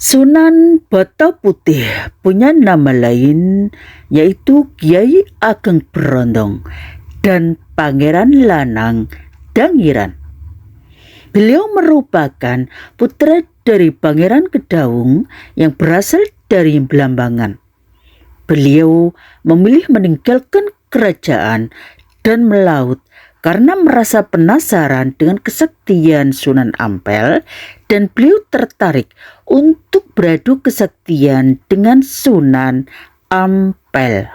Sunan Bata Putih punya nama lain yaitu Kiai Ageng Brondong dan Pangeran Lanang Dangiran. Beliau merupakan putra dari Pangeran Kedaung yang berasal dari Belambangan. Beliau memilih meninggalkan kerajaan dan melaut karena merasa penasaran dengan kesaktian Sunan Ampel dan beliau tertarik untuk beradu kesaktian dengan Sunan Ampel.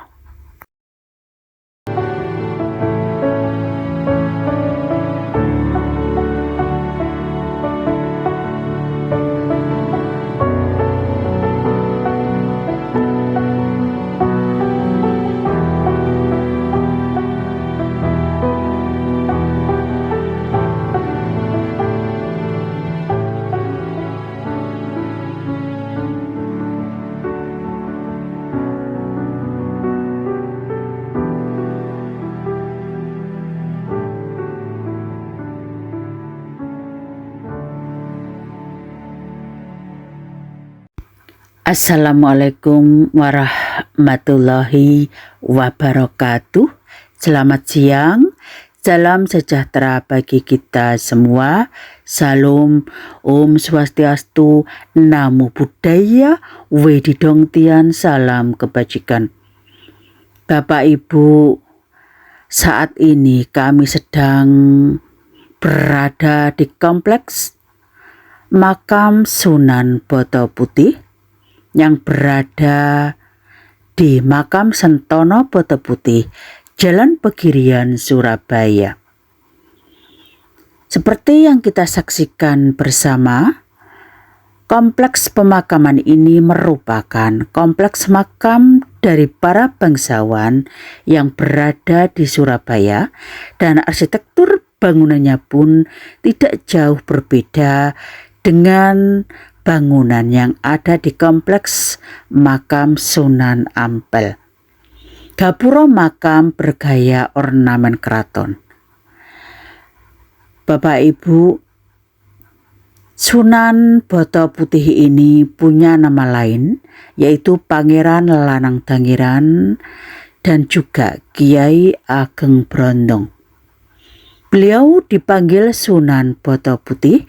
Assalamualaikum warahmatullahi wabarakatuh. Selamat siang, salam sejahtera bagi kita semua. Salam, Om Swastiastu, Namo Buddhaya, Wedidong Tian, salam kebajikan. Bapak Ibu, saat ini kami sedang berada di kompleks makam Sunan Bata Putih yang berada di makam Sentono Bata Putih, Jalan Pegirian, Surabaya. Seperti yang kita saksikan bersama, kompleks pemakaman ini merupakan kompleks makam dari para bangsawan yang berada di Surabaya, dan arsitektur bangunannya pun tidak jauh berbeda dengan bangunan yang ada di kompleks makam Sunan Ampel. Gapura makam bergaya ornamen keraton. Bapak Ibu, Sunan Bata Putih ini punya nama lain yaitu Pangeran Lanang Dangiran dan juga Kiai Ageng Brondong. Beliau dipanggil Sunan Bata Putih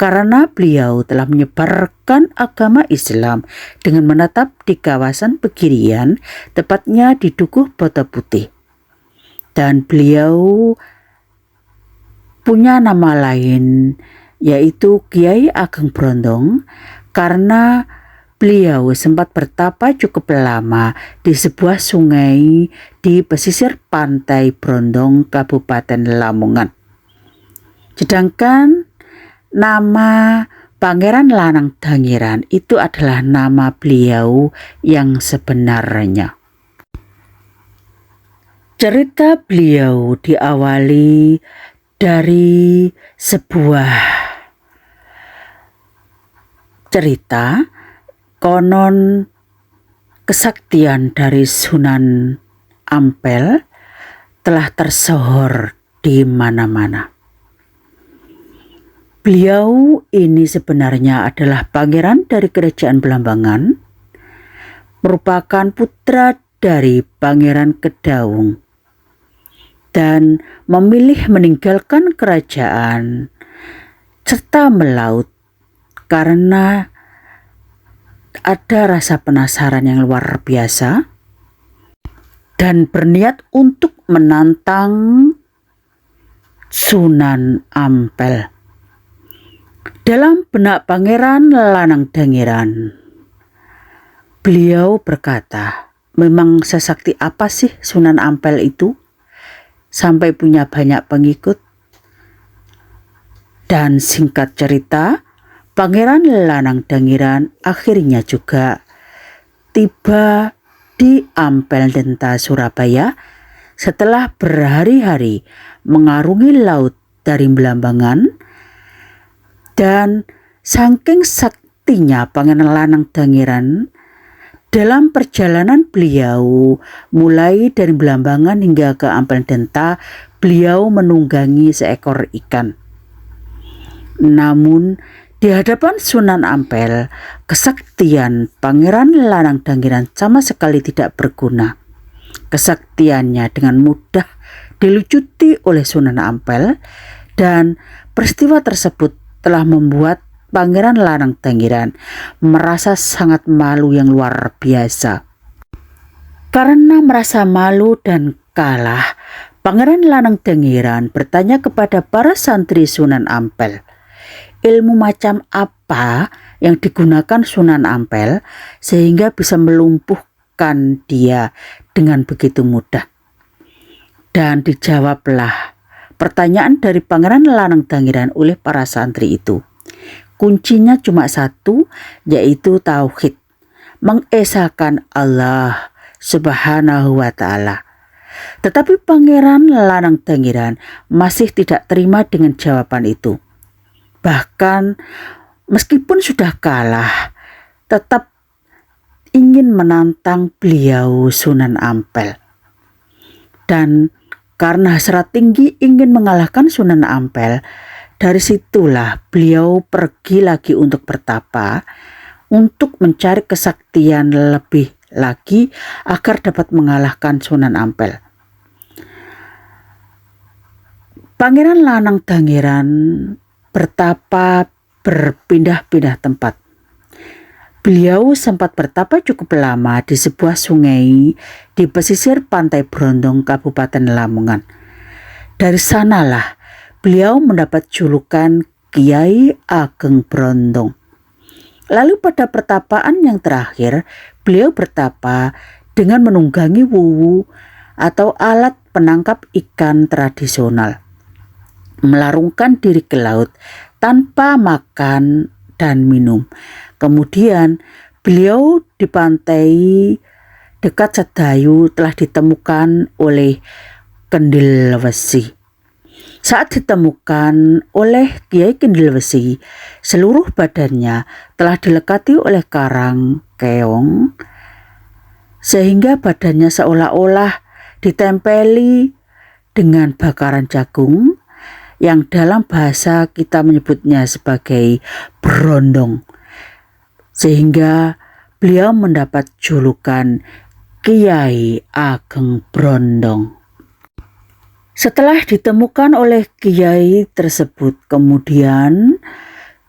karena beliau telah menyebarkan agama Islam dengan menetap di kawasan Pegirian, tepatnya di Dukuh Bata Putih. Dan beliau punya nama lain yaitu Kiai Ageng Brondong karena beliau sempat bertapa cukup lama di sebuah sungai di pesisir pantai Brondong, Kabupaten Lamongan. Sedangkan nama Pangeran Lanang Dangiran itu adalah nama beliau yang sebenarnya. Cerita beliau diawali dari sebuah cerita konon kesaktian dari Sunan Ampel telah tersohor di mana-mana. Beliau ini sebenarnya adalah pangeran dari kerajaan Belambangan, merupakan putra dari Pangeran Kedaung, dan memilih meninggalkan kerajaan serta melaut karena ada rasa penasaran yang luar biasa dan berniat untuk menantang Sunan Ampel. Dalam benak Pangeran Lanang Dangiran, beliau berkata, memang sesakti apa sih Sunan Ampel itu sampai punya banyak pengikut? Dan singkat cerita, Pangeran Lanang Dangiran akhirnya juga tiba di Ampel Denta, Surabaya setelah berhari-hari mengarungi laut dari Belambangan. Dan saking saktinya Pangeran Lanang Dangiran dalam perjalanan beliau mulai dari Belambangan hingga ke Ampel Denta, beliau menunggangi seekor ikan. Namun Di hadapan Sunan Ampel, kesaktian Pangeran Lanang Dangiran sama sekali tidak berguna. Kesaktiannya dengan mudah dilucuti oleh Sunan Ampel, dan peristiwa tersebut telah membuat Pangeran Lanang Dangiran merasa sangat malu yang luar biasa. Karena merasa malu dan kalah, Pangeran Lanang Dangiran bertanya kepada para santri Sunan Ampel, ilmu macam apa yang digunakan Sunan Ampel sehingga bisa melumpuhkan dia dengan begitu mudah. Dan dijawablah pertanyaan dari Pangeran Lanang Dangiran oleh para santri itu. Kuncinya cuma satu, yaitu tauhid, mengesahkan Allah Subhanahu wa ta'ala. Tetapi Pangeran Lanang Dangiran masih tidak terima dengan jawaban itu. Bahkan meskipun sudah kalah, tetap ingin menantang beliau Sunan Ampel. Dan karena hasrat tinggi ingin mengalahkan Sunan Ampel, dari situlah beliau pergi lagi untuk bertapa, untuk mencari kesaktian lebih lagi agar dapat mengalahkan Sunan Ampel. Pangeran Lanang Dangiran bertapa berpindah-pindah tempat. Beliau sempat bertapa cukup lama di sebuah sungai di pesisir Pantai Brondong, Kabupaten Lamongan. Dari sanalah beliau mendapat julukan Kiai Ageng Brondong. Lalu pada pertapaan yang terakhir, beliau bertapa dengan menunggangi wuwu atau alat penangkap ikan tradisional, melarungkan diri ke laut tanpa makan dan minum. Kemudian beliau di pantai dekat Sedayu telah ditemukan oleh Kendil Wesi. Saat ditemukan oleh Kiai Kendil Wesi, seluruh badannya telah dilekati oleh karang keong, sehingga badannya seolah-olah ditempeli dengan bakaran jagung, yang dalam bahasa kita menyebutnya sebagai brondong, sehingga beliau mendapat julukan Kiai Ageng Brondong. Setelah ditemukan oleh Kiai tersebut, kemudian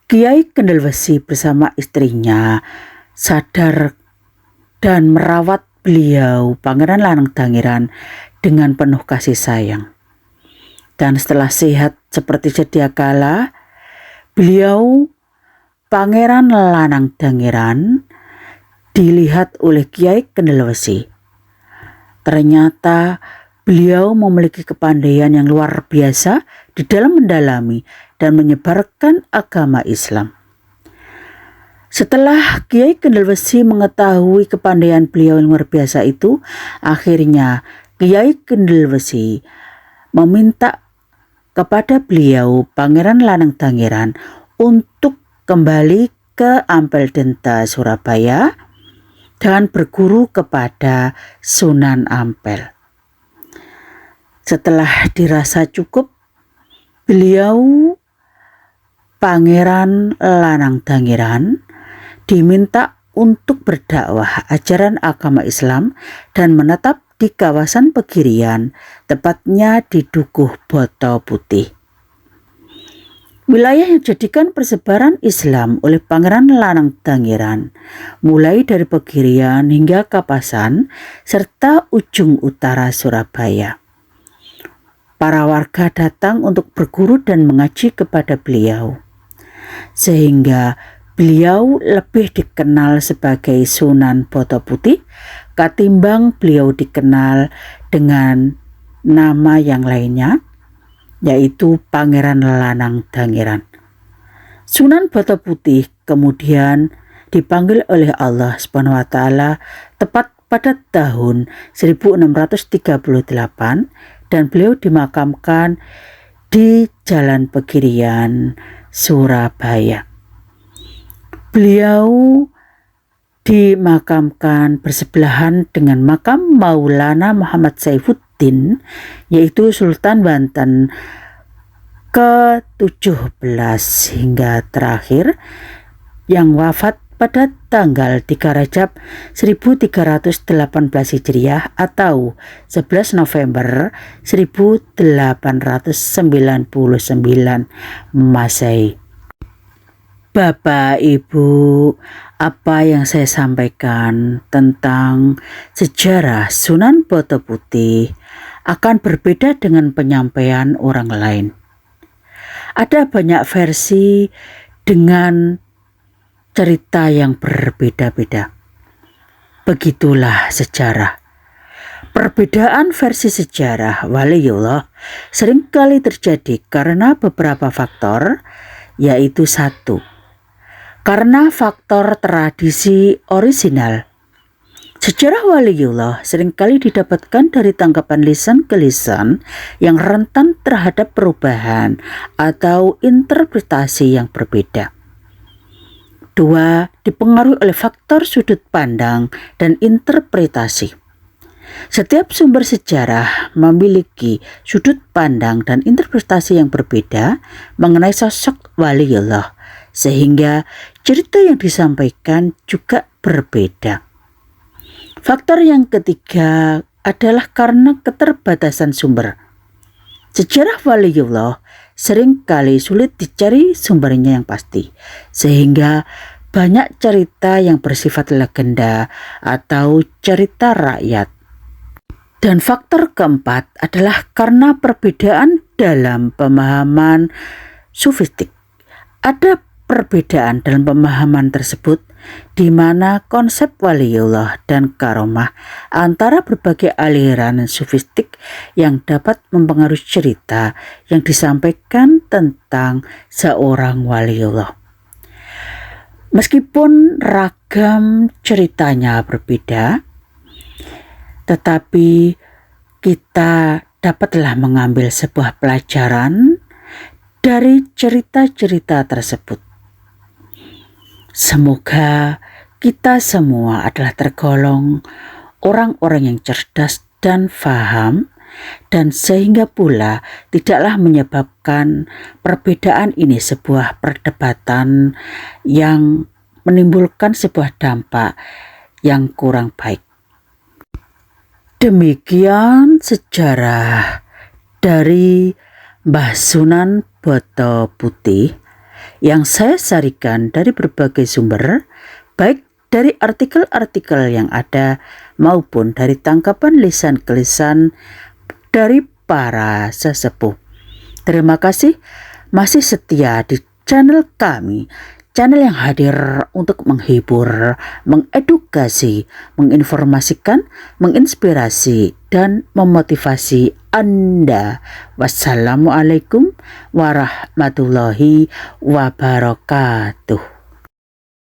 Kiai Kendil Wesi bersama istrinya sadar dan merawat beliau Pangeran Lanang Dangiran dengan penuh kasih sayang. Dan setelah sehat seperti sedia kala, beliau Pangeran Lanang Dangiran dilihat oleh Kiai Kendil Wesi. Ternyata beliau memiliki kepandaian yang luar biasa di dalam mendalami dan menyebarkan agama Islam. Setelah Kiai Kendil Wesi mengetahui kepandaian beliau yang luar biasa itu, akhirnya Kiai Kendil Wesi meminta kepada beliau Pangeran Lanang Dangiran untuk kembali ke Ampel Denta, Surabaya, dan berguru kepada Sunan Ampel. Setelah dirasa cukup, beliau Pangeran Lanang Dangiran diminta untuk berdakwah ajaran agama Islam dan menetap di kawasan Pegirian, tepatnya di Dukuh Boto Putih. Wilayah yang dijadikan persebaran Islam oleh Pangeran Lanang Dangiran mulai dari Pegirian hingga Kapasan serta ujung utara Surabaya. Para warga datang untuk berguru dan mengaji kepada beliau, sehingga beliau lebih dikenal sebagai Sunan Boto Putih ketimbang beliau dikenal dengan nama yang lainnya, yaitu Pangeran Lanang Dangiran. Sunan Boto Putih kemudian dipanggil oleh Allah Subhanahu wa taala tepat pada tahun 1638 dan beliau dimakamkan di Jalan Pegirian, Surabaya. Beliau dimakamkan bersebelahan dengan makam Maulana Muhammad Saifuddin, yaitu Sultan Banten ke-17 hingga terakhir yang wafat pada tanggal 3 Rajab 1318 Hijriah atau 11 November 1899 Masehi. Bapak, Ibu, apa yang saya sampaikan tentang sejarah Sunan Boto Putih akan berbeda dengan penyampaian orang lain. Ada banyak versi dengan cerita yang berbeda-beda. Begitulah sejarah. Perbedaan versi sejarah waliullah seringkali terjadi karena beberapa faktor, yaitu satu, karena faktor tradisi orisinal. Sejarah waliullah seringkali didapatkan dari tanggapan lisan ke lisan yang rentan terhadap perubahan atau interpretasi yang berbeda. Dua, dipengaruhi oleh faktor sudut pandang dan interpretasi. Setiap sumber sejarah memiliki sudut pandang dan interpretasi yang berbeda mengenai sosok waliullah, sehingga cerita yang disampaikan juga berbeda. Faktor yang ketiga adalah karena keterbatasan sumber. Sejarah waliullah seringkali sulit dicari sumbernya yang pasti, sehingga banyak cerita yang bersifat legenda atau cerita rakyat. Dan faktor keempat adalah karena perbedaan dalam pemahaman sufistik. Ada perbedaan dalam pemahaman tersebut di mana konsep waliullah dan karomah antara berbagai aliran sufistik yang dapat mempengaruhi cerita yang disampaikan tentang seorang waliullah. Meskipun ragam ceritanya berbeda, tetapi kita dapatlah mengambil sebuah pelajaran dari cerita-cerita tersebut. Semoga kita semua adalah tergolong orang-orang yang cerdas dan faham, dan sehingga pula tidaklah menyebabkan perbedaan ini sebuah perdebatan yang menimbulkan sebuah dampak yang kurang baik. Demikian sejarah dari Mbah Sunan Boto Putih yang saya sarikan dari berbagai sumber, baik dari artikel-artikel yang ada maupun dari tangkapan lisan ke lisan dari para sesepuh. Terima kasih masih setia di channel kami, channel yang hadir untuk menghibur, mengedukasi, menginformasikan, menginspirasi, dan memotivasi Anda. Wassalamualaikum warahmatullahi wabarakatuh.